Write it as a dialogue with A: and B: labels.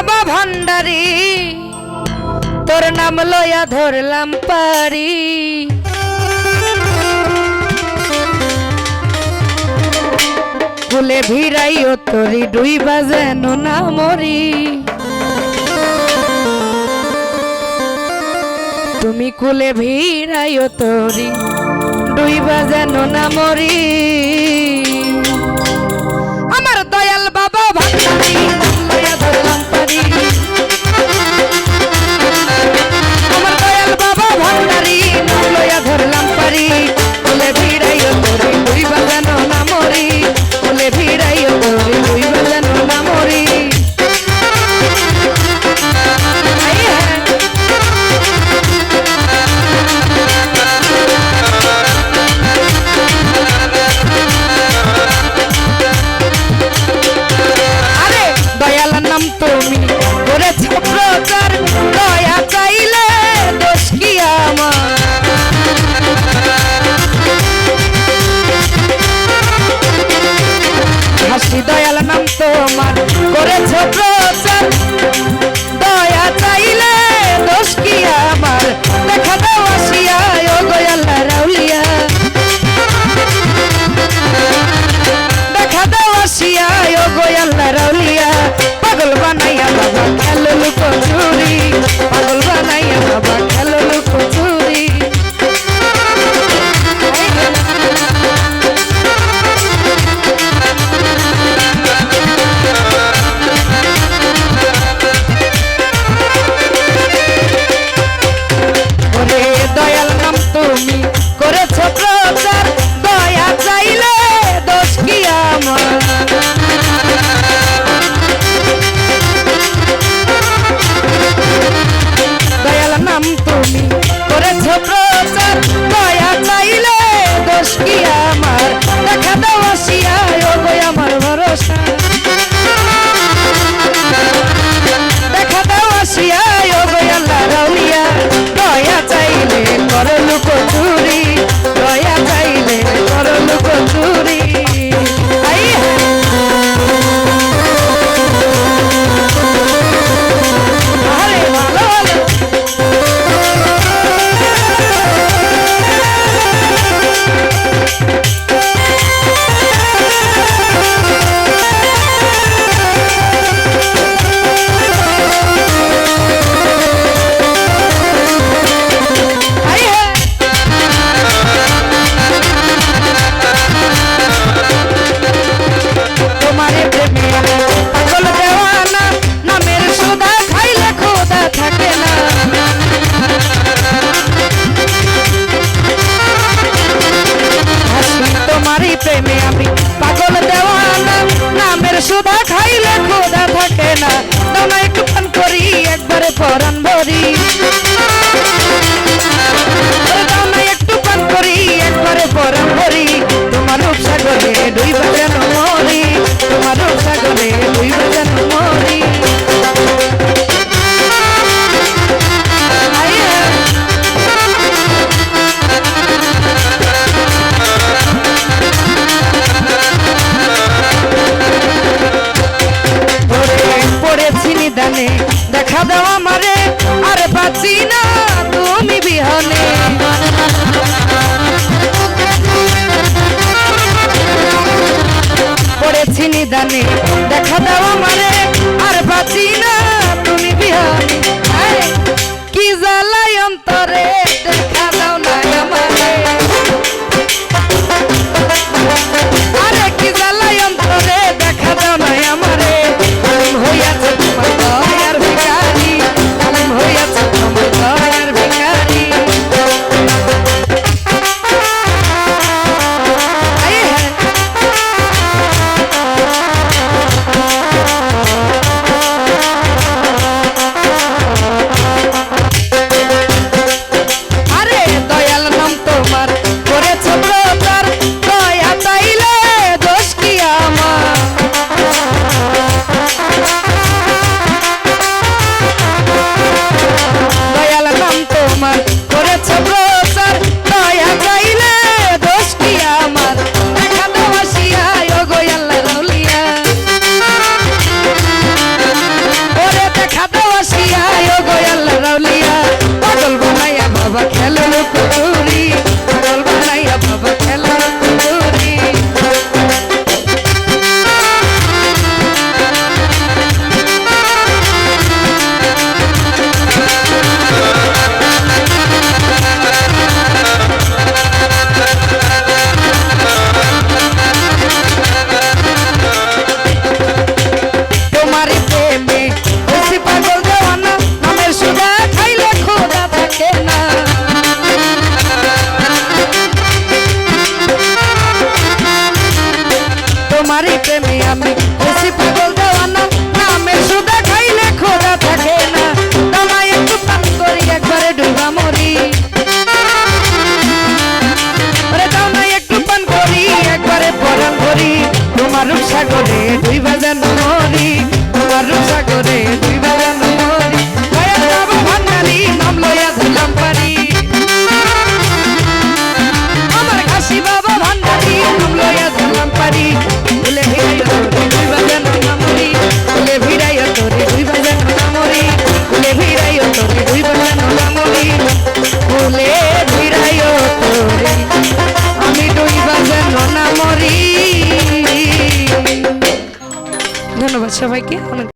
A: বাবা ভান্ডারি তোর নাম লয়া ধরলাম পারি কুলে ভিড়াইও তোরি ডুইবা যেন না মরি তুমি কুলে ভিড়াইও তোরি ডুইবা যেন না মরি আমার দয়াল বাবা ভান্ডারি লয়া ধরলাম পারি আমার দয়াল বাবা ভান্ডারি লয়া ধরলাম পারি কুলে ভিড়াইও তোরি ডুইবা যেন না মরি কুলে ভিড়াইও তোরি ডুইবা যেন না মরি দয়াল নাম তোমার করেছ প্রচার দয়া চাইলে দোষ কি আমার দেখা দাও আসিয়া ও দয়াল রাউলিয়া দেখা দাও আসিয়া ও দয়াল রাউলিয়া পাগল বানাইয়া বাবা খেলো লুকোচুরি পাগল বানাইয়া বাবা খেলো লুকোচুরি প্রেমে আমি পাগল দেওয়ানা নামের সুধা খাইলে ক্ষুধা থাকে না দানা একটু পান করি একবারে পরাণ ভরি দানা একটু পান করি একবারে পরাণ ভরি তোমার রূপসাগরে ডুইবা যেন মরি তোমার রূপসাগরে ডুইবা যেন মরি দেখা দাও আমারে আর বাঁচি না তুমি বিহনে পড়েছি নিদানে দেখা দাও আমারে আর বাঁচি না তুমি বিহনে কি জ্বালাই অন্তরে দেখা দাও না আমারে আরে কি জ্বালাই অন্তরে দেখা দাও না আমারে হইয়াছে তোমার সবাইকে অনেক